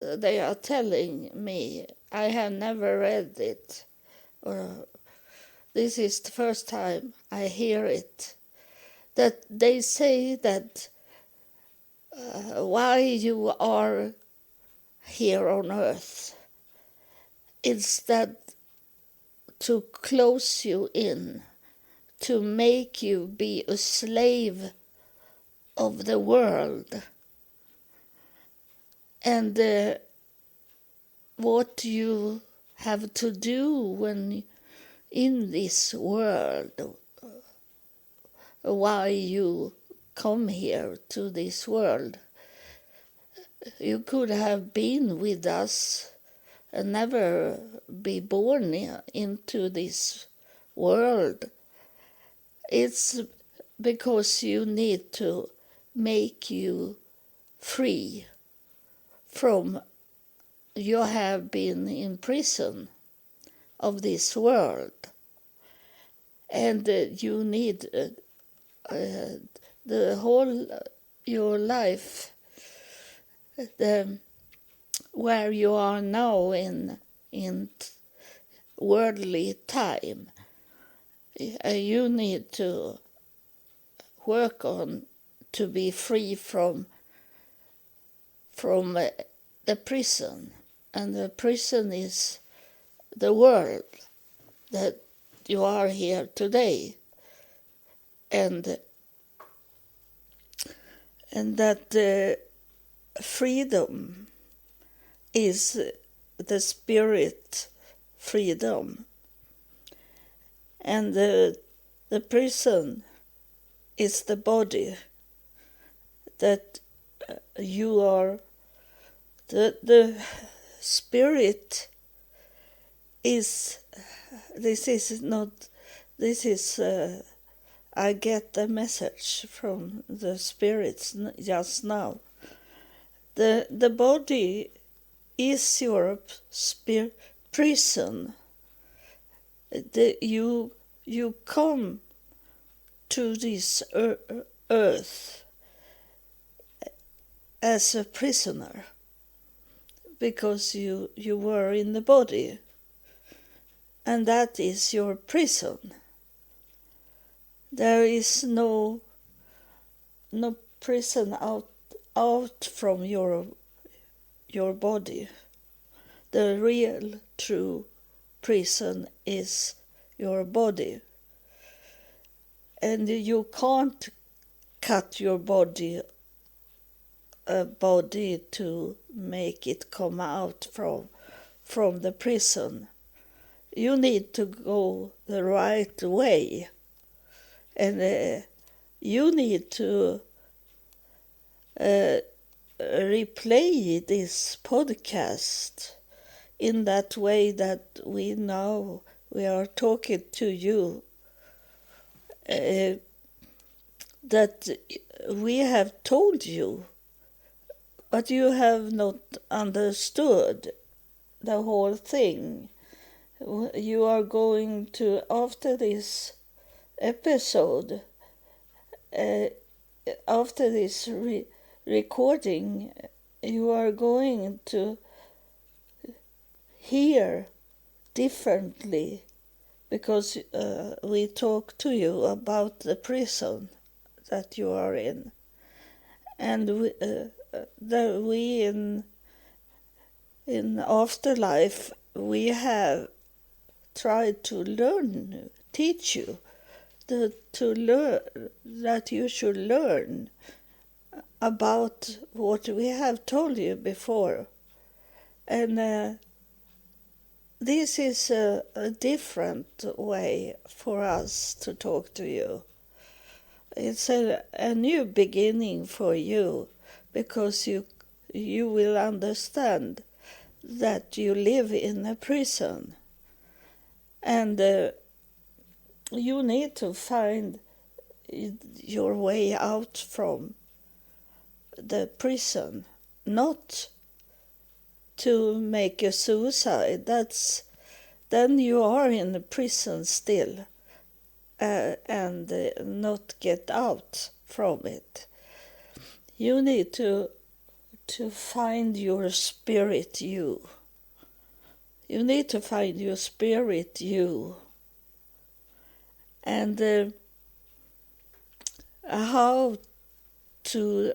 they are telling me, I have never read it, or this is the first time I hear it, that they say that why you are here on earth is that to close you in, to make you be a slave of the world. And what you have to do when in this world, why you come here to this world. You could have been with us and never be born into this world. It's because you need to make you free from you have been in prison of this world, and you need the whole your life where you are now in worldly time. You need to work on to be free from the prison, and the prison is the world that you are here today, and that freedom is the spirit freedom, and the prison is the body that you are. The spirit is, this is I get the message from the spirits just now. The body is your prison. You come to this earth as a prisoner because you were in the body, and that is your prison. There is no prison out from your body. The real true prison is your body, and you can't cut your body to make it come out from the prison. You need to go the right way, and you need to replay this podcast in that way that we are talking to you, that we have told you, but you have not understood the whole thing. You are going to, after this episode, after this recording, you are going to hear differently, because we talk to you about the prison that you are in, and we in afterlife we have tried to teach you to learn, that you should learn about what we have told you before, and this is a different way for us to talk to you. It's a new beginning for you, because you will understand that you live in a prison, and you need to find your way out from the prison, not to make a suicide. Then you are in the prison still, and not get out from it. You need to to find your spirit you. You need to find your spirit you. And how to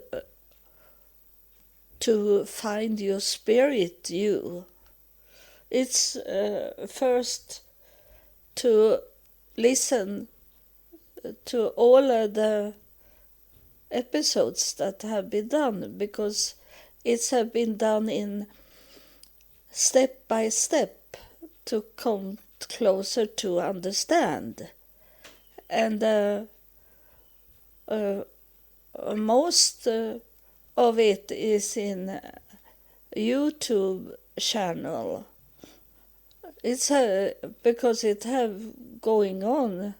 find your spirit you. It's first to listen to all of the episodes that have been done, because it's have been done in step by step to come closer to understand. And most of it is in YouTube channel. It's because it have going on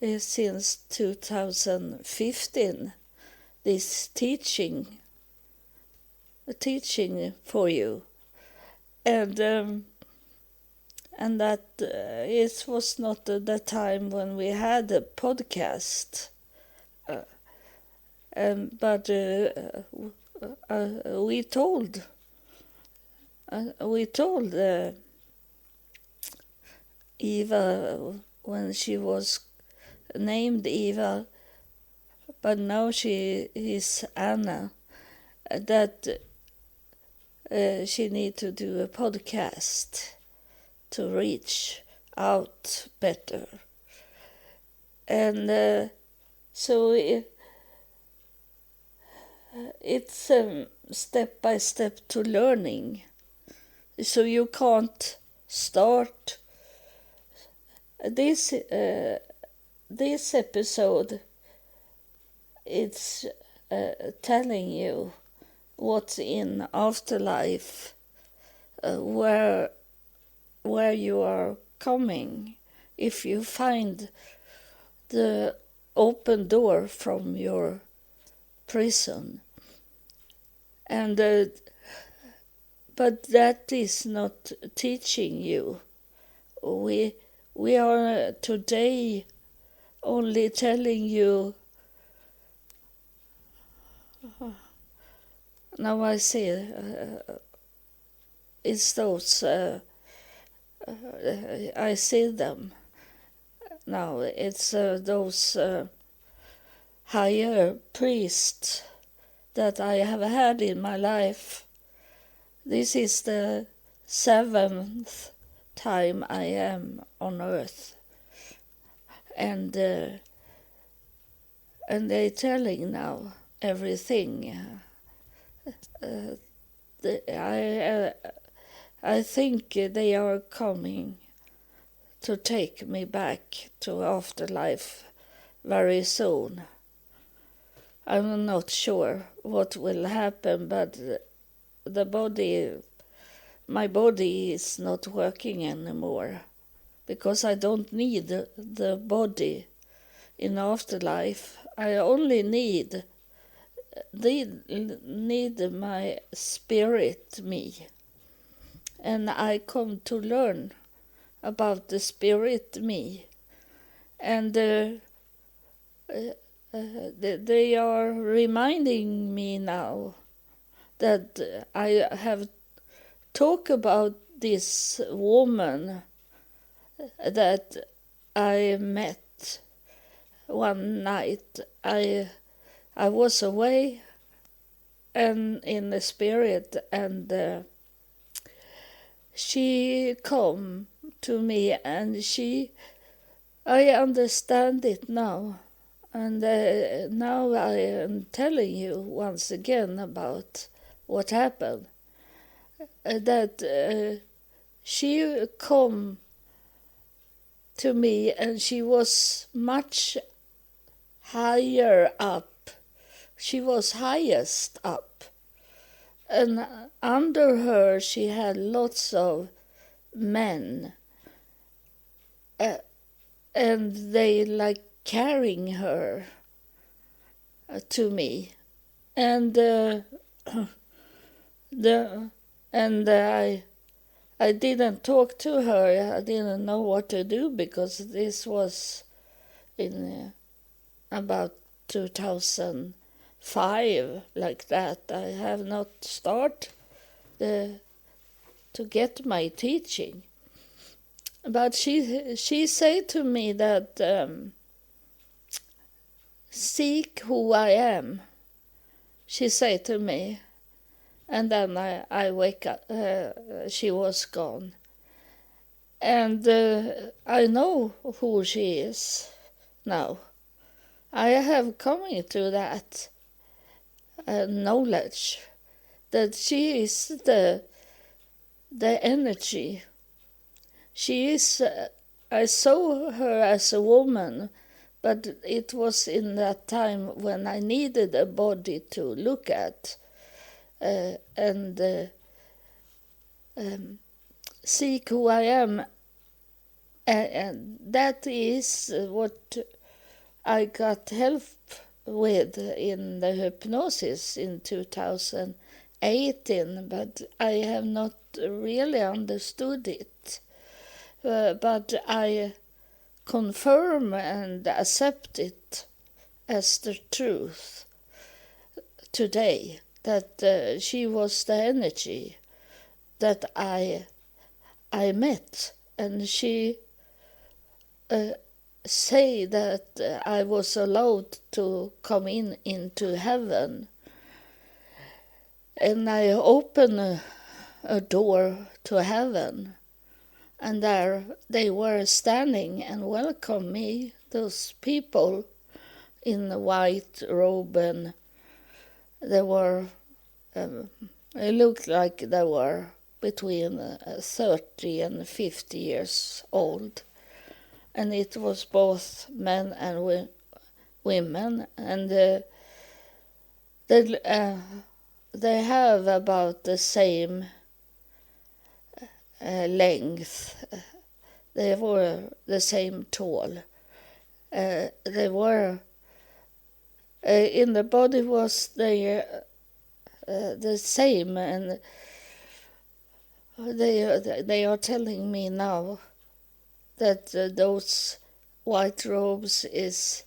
since 2015, this teaching for you, and that it was not the time when we had a podcast, but we told Eva when she was named Eva, but now she is Anna, that she need to do a podcast to reach out better. And so it's step by step to learning. So you can't start this episode. It's telling you what's in afterlife, where you are coming, if you find the open door from your prison. And but that is not teaching you. We are today only telling you. Now I see it's those. I see them now. It's those higher priests that I have had in my life. This is the 7th time I am on earth, and they're telling now everything. I think they are coming to take me back to afterlife very soon. I'm not sure what will happen, but my body is not working anymore, because I don't need the body in afterlife. I only need my spirit me. And I come to learn about the spirit me. And they are reminding me now that I have talked about this woman that I met one night. I was away and in the spirit, and she come to me, and I understand it now. And now I am telling you once again about what happened. That she come to me, and she was much higher up. She was highest up. And under her she had lots of men. And they like carrying her to me. And I didn't talk to her. I didn't know what to do, because this was in about 2015. 5 like that. I have not started to get my teaching. But she said to me that seek who I am. She said to me, and then I wake up. She was gone, and I know who she is now. I have come into that knowledge that she is the energy. She is. I saw her as a woman, but it was in that time when I needed a body to look at and seek who I am. And that is what I got help with in the hypnosis in 2018, but I have not really understood it. But I confirm and accept it as the truth today, that she was the energy that I met, and she say that I was allowed to come into heaven, and I opened a door to heaven, and there they were standing and welcomed me, those people in the white robe, and they were it looked like they were between 30 and 50 years old, and it was both men and women, and they have about the same length. They were the same tall. They were in the body was the same, and they are telling me now that those white robes is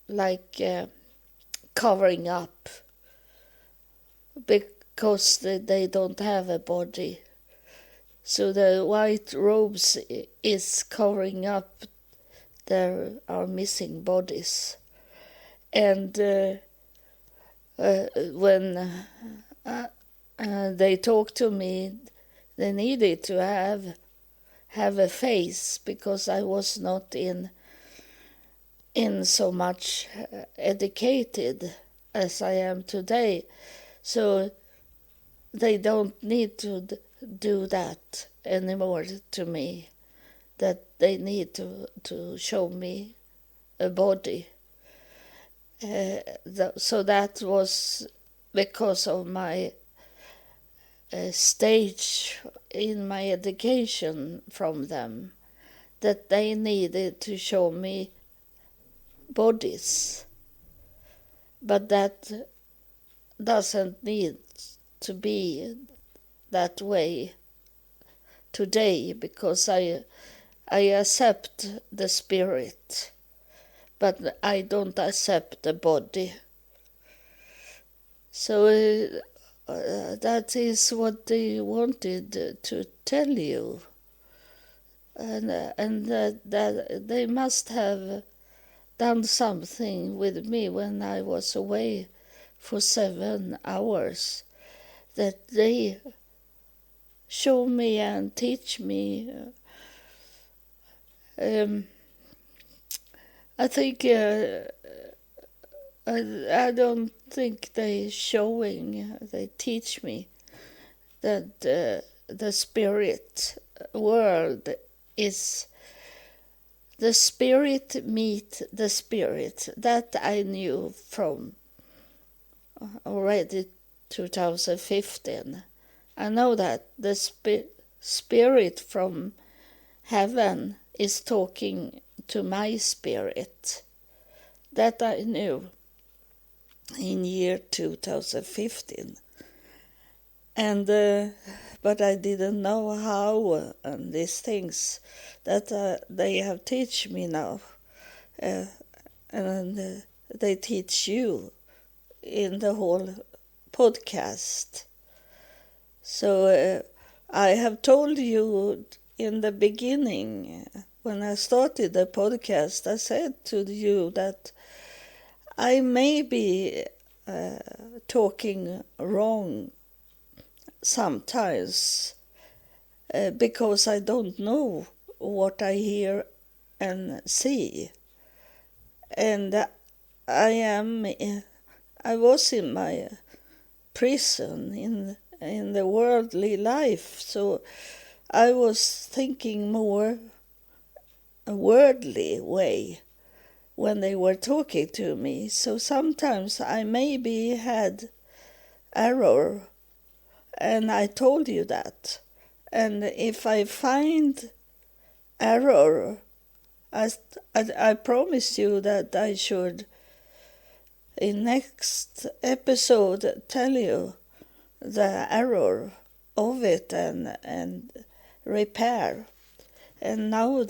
like covering up, because they don't have a body. So the white robes is covering up there are missing bodies. And when they talked to me, they needed to have a face, because I was not in so much educated as I am today. So they don't need to do that anymore to me, that they need to show me a body. So that was because of my stage in my education from them, that they needed to show me bodies. But that doesn't need to be that way today, because I accept the spirit, but I don't accept the body. So that is what they wanted to tell you, and that they must have done something with me when I was away for 7 hours, that they show me and teach me. I think I don't think they teach me that the spirit world is the spirit meet the spirit. That I knew from already 2015. I know that the spirit from heaven is talking to my spirit. That I knew in year 2015. And but I didn't know how, and these things that they have teach me now. And they teach you in the whole podcast. So I have told you in the beginning, when I started the podcast, I said to you that I may be talking wrong sometimes because I don't know what I hear and see. And I was in my prison in the worldly life, so I was thinking more a worldly way when they were talking to me. So sometimes I maybe had error, and I told you that. And if I find error, I promise you that I should in next episode tell you the error of it and repair. And now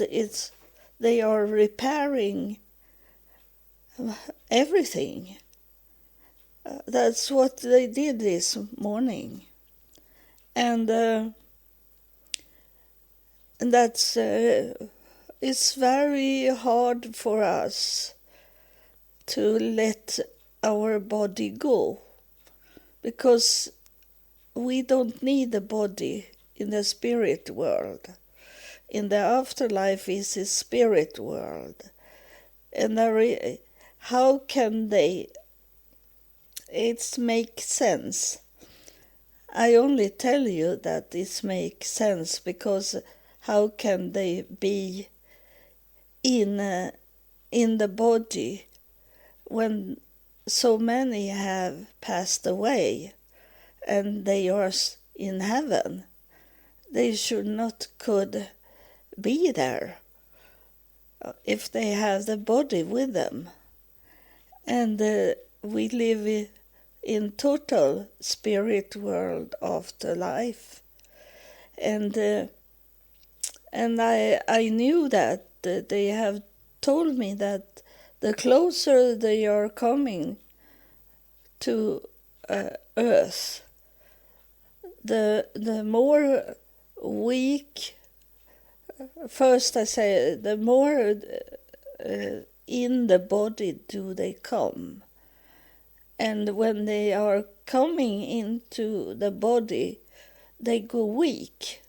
they are repairing everything. That's what they did this morning. And that's it's very hard for us to let our body go, because we don't need the body in the spirit world. In the afterlife is a spirit world. And how can it makes sense? I only tell you that it makes sense because how can they be in the body when so many have passed away and they are in heaven? They should not could be there if they have the body with them. And we live in total spirit world after life. And I knew that they have told me that the closer they are coming to Earth, the more weak, first I say, the more in the body do they come. And when they are coming into the body, they go weak.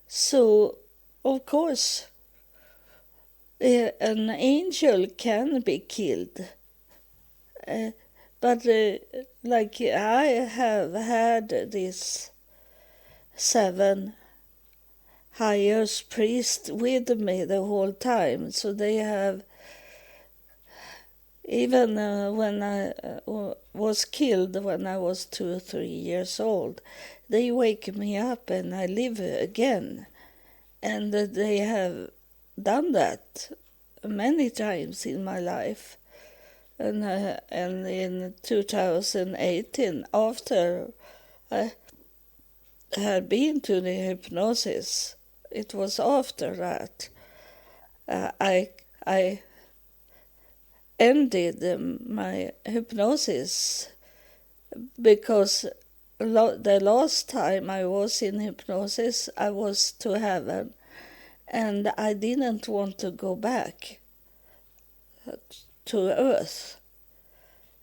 So, of course, an angel can be killed. But like I have had this 7 highest priests with me the whole time, so they have, even when I was killed when I was 2 or 3 years old, they wake me up and I live again. And they have done that many times in my life. And in 2018, after I had been to the hypnosis, it was after that I ended my hypnosis, because the last time I was in hypnosis, I was to heaven, and I didn't want to go back to Earth.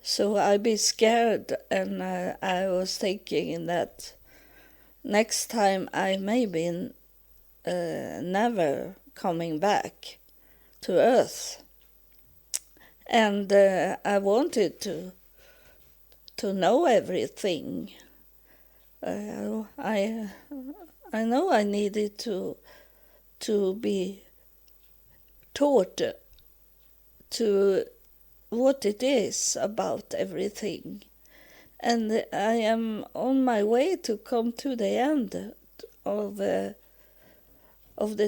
So I'd be scared, and I was thinking that next time I may be never coming back to Earth. And I wanted to know everything. I know I needed to be taught to what it is about everything. And I am on my way to come to the end of the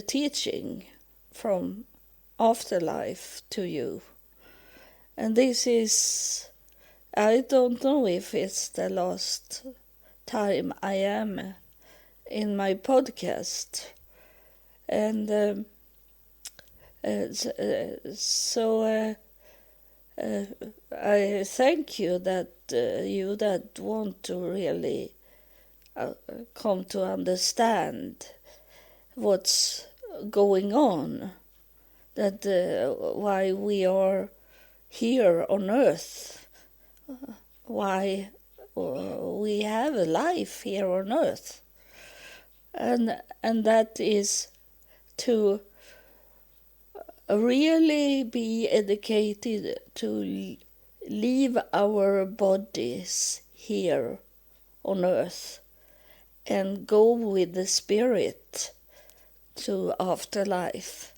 teaching from afterlife to you. And this is, I don't know if it's the last time I am in my podcast. And I thank you that you that want to really come to understand what's going on, that why we are here on earth, why we have a life here on earth, and that is to really be educated to leave our bodies here on earth and go with the spirit to afterlife.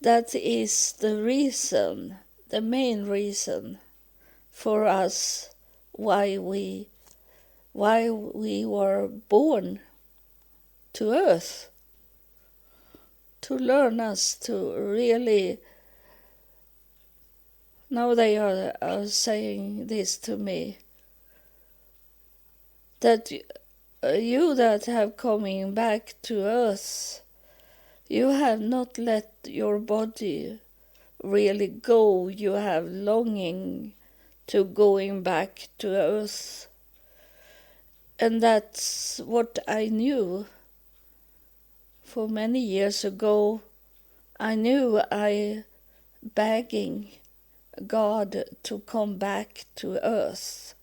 That is the reason, the main reason for us why we were born to earth, to learn us to really. Now they are saying this to me, that you that have coming back to earth, you have not let your body really go. You have longing to going back to earth. And that's what I knew. For many years ago, I knew I begging God to come back to earth.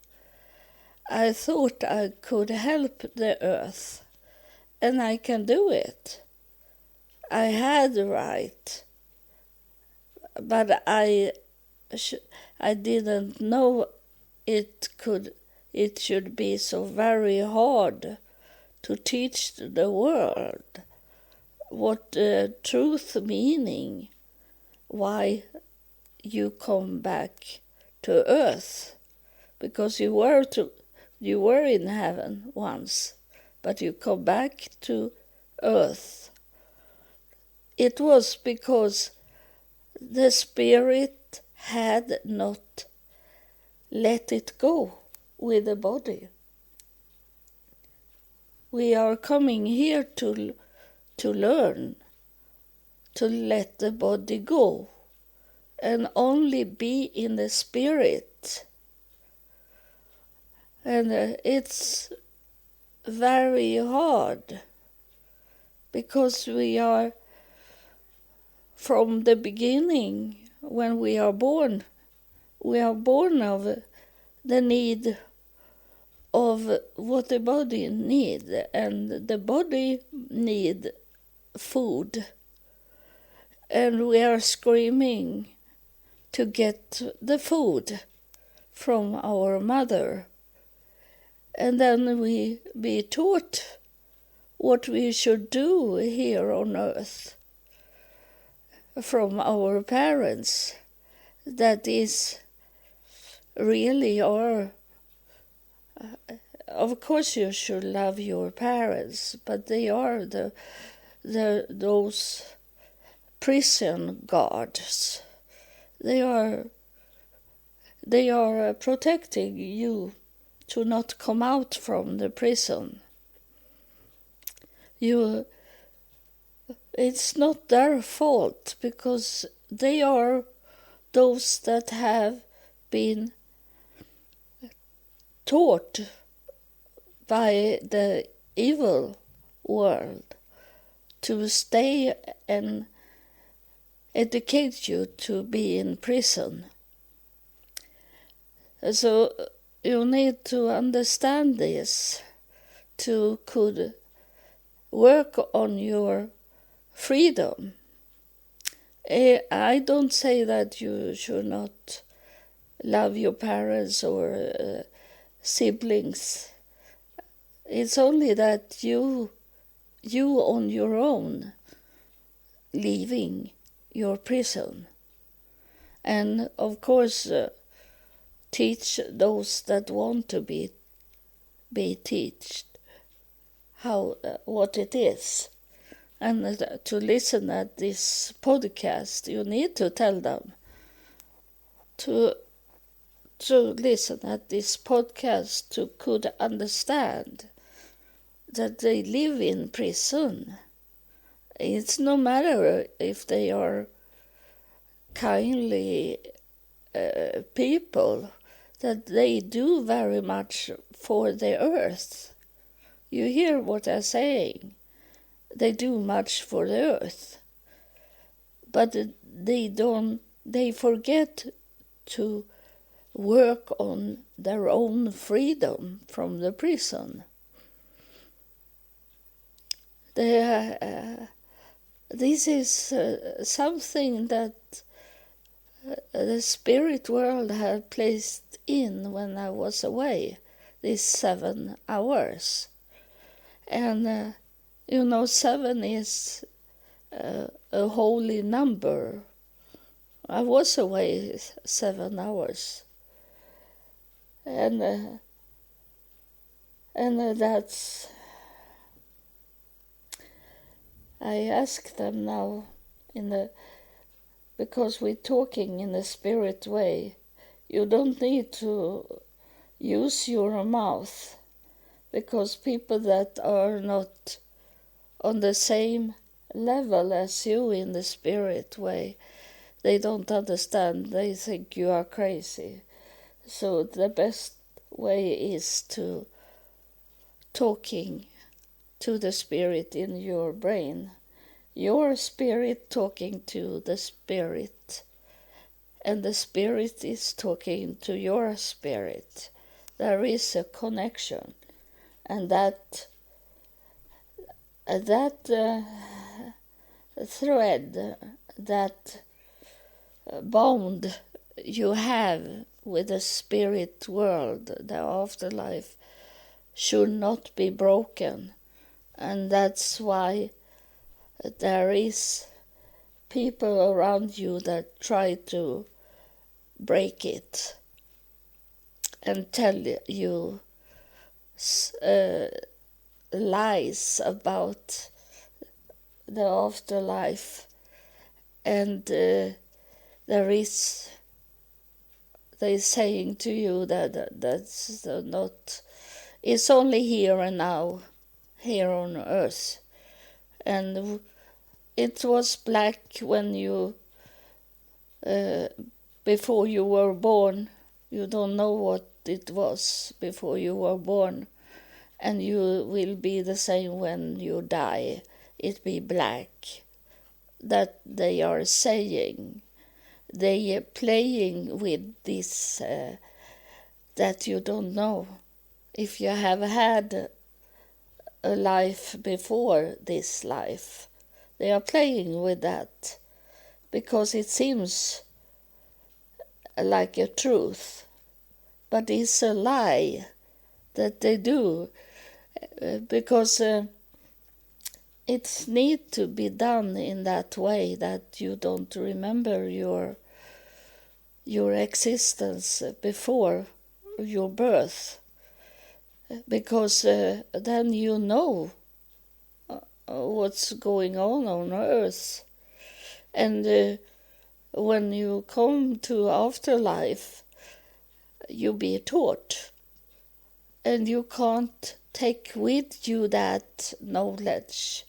I thought I could help the earth, and I can do it. I had the right, but I didn't know it should be so very hard to teach the world what truth meaning, why you come back to earth, because you were in heaven once, but you come back to earth. It was because the spirit had not let it go with the body. We are coming here to learn to let the body go and only be in the spirit. And it's very hard, because we are, from the beginning, when we are born of the need of what the body needs, and the body needs food, and we are screaming to get the food from our mother, and then we be taught what we should do here on earth from our parents. That is really our. Of course, you should love your parents, but they are those prison guards. They are protecting you to not come out from the prison. It's not their fault, because they are those that have been taught by the evil world to stay and educate you to be in prison. So you need to understand this to could work on your freedom. I don't say that you should not love your parents or siblings. It's only that you on your own leaving your prison. And of course teach those that want to be taught how what it is. And to listen at this podcast, you need to tell them to listen at this podcast to could understand that they live in prison. It's no matter if they are kindly people that they do very much for the earth. You hear what I'm saying? They do much for the earth, but they forget to work on their own freedom from the prison. This is something that the spirit world had placed in when I was away, these 7 hours. And 7 is a holy number. I was away 7 hours. And that's... I ask them now, because we're talking in a spirit way, you don't need to use your mouth, because people that are not on the same level as you in the spirit way, they don't understand. They think you are crazy. So the best way is to talking to the spirit in your brain. Your spirit talking to the spirit, and the spirit is talking to your spirit. There is a connection, and that thread, that bond you have with the spirit world, the afterlife, should not be broken. And that's why there is people around you that try to break it and tell you lies about the afterlife. And they're saying to you that's not... It's only here and now, here on earth. And it was black when you, before you were born. You don't know what it was before you were born. And you will be the same when you die. It be black. That they are saying. They are playing with this, that you don't know. If you have had a life before this life, they are playing with that, because it seems like a truth, but it's a lie that they do, because it needs to be done in that way, that you don't remember your existence before your birth, because then you know what's going on earth. And when you come to afterlife, you be taught, and you can't take with you that knowledge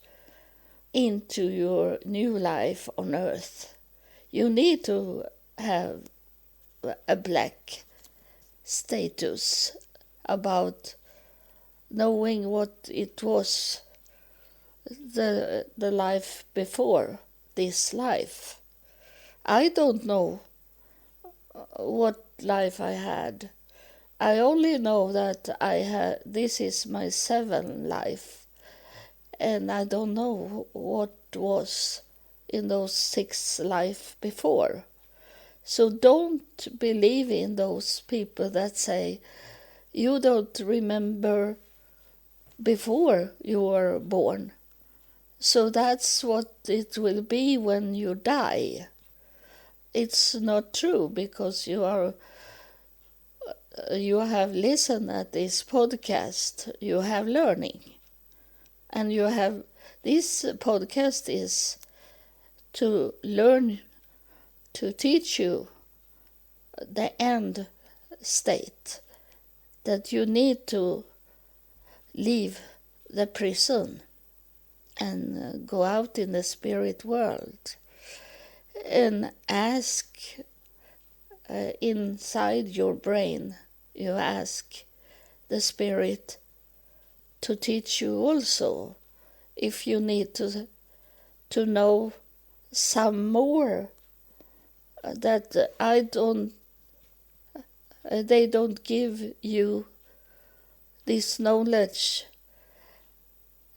into your new life on earth. You need to have a black status about knowing what it was, the life before this life. I don't know what life I had. I only know that this is my 7th life, and I don't know what was in those 6 lives before. So don't believe in those people that say you don't remember before you were born. So that's what it will be when you die. It's not true, because you have listened at this podcast, you have learning, and you have... This podcast is to learn, to teach you the end state, that you need to leave the prison and go out in the spirit world and ask inside your brain, you ask the Spirit to teach you also, if you need to know some more that they don't give you this knowledge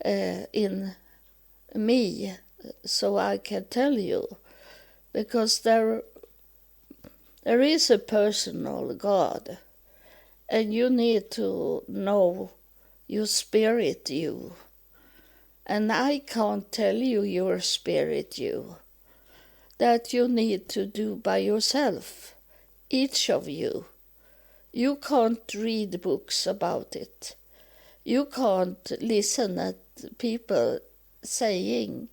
in me, so I can tell you, because there is a personal God, and you need to know your spirit you, and I can't tell you your spirit you. That you need to do by yourself, each of you. You can't read books about it. You can't listen at people saying,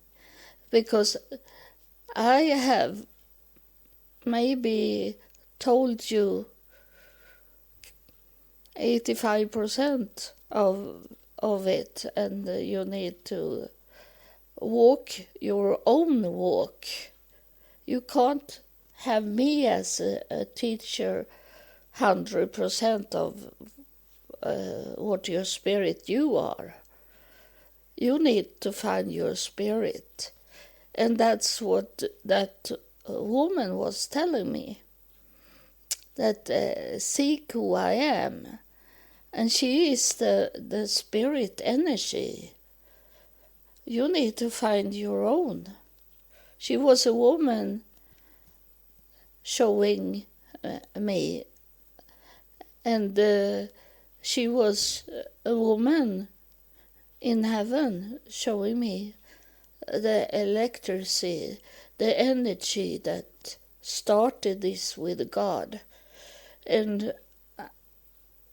because I have maybe told you 85% of it, and you need to walk your own walk. You can't have me as a teacher 100% of what your spirit you are. You need to find your spirit. And that's what that woman was telling me, that seek who I am. And she is the spirit energy. You need to find your own. She was a woman showing me, and she was a woman in heaven showing me the electricity, the energy that started this with God. And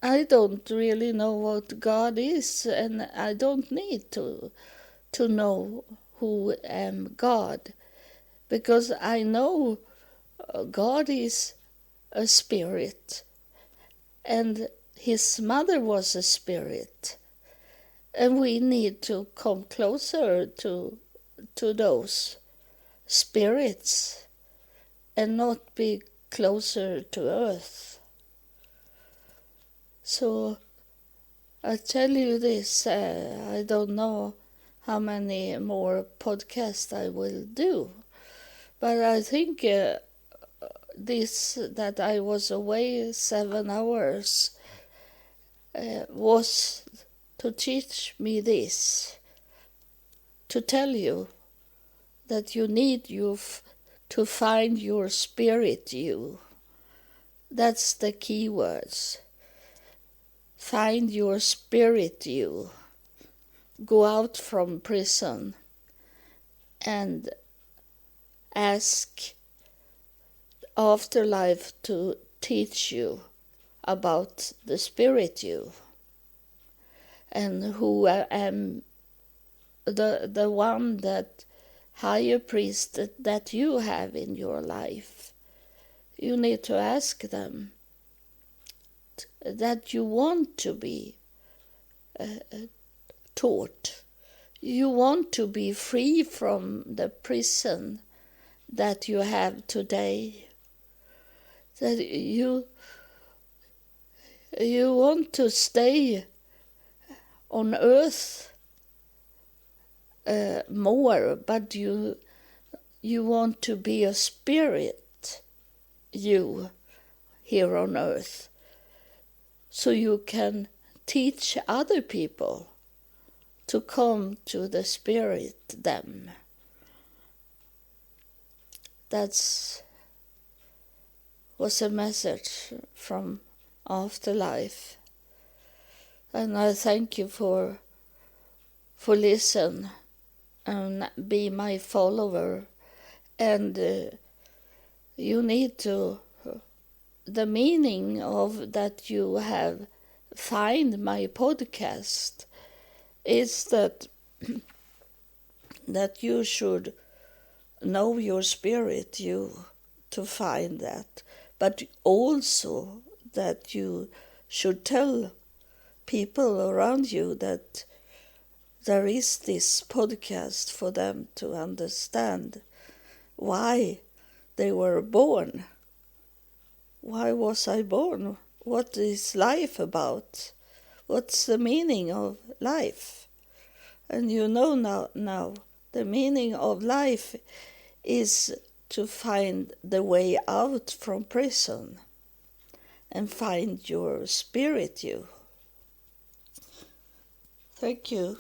I don't really know what God is, and I don't need to know who am God, because I know God is a spirit, and his mother was a spirit, and we need to come closer to those spirits and not be closer to earth. So I tell you this, I don't know how many more podcasts I will do, but I think this, that I was away 7 hours, was to teach me this, to tell you that you need to find your spirit you. That's the key words. Find your spirit you. Go out from prison and ask afterlife to teach you about the spirit you, and who I am, the one that higher priest that you have in your life. You need to ask them that you want to be taught. You want to be free from the prison that you have today. That you want to stay on earth more, but you want to be a spirit you here on earth, so you can teach other people to come to the spirit them. That was a message from afterlife, and I thank you for listen and be my follower. And you need to, the meaning of that you have find my podcast is that that you should know your spirit you to find that, but also that you should tell people around you that there is this podcast for them to understand why they were born. why was I born? What is life about? What's the meaning of life? And you know now the meaning of life is to find the way out from prison and find your spirit you. Thank you.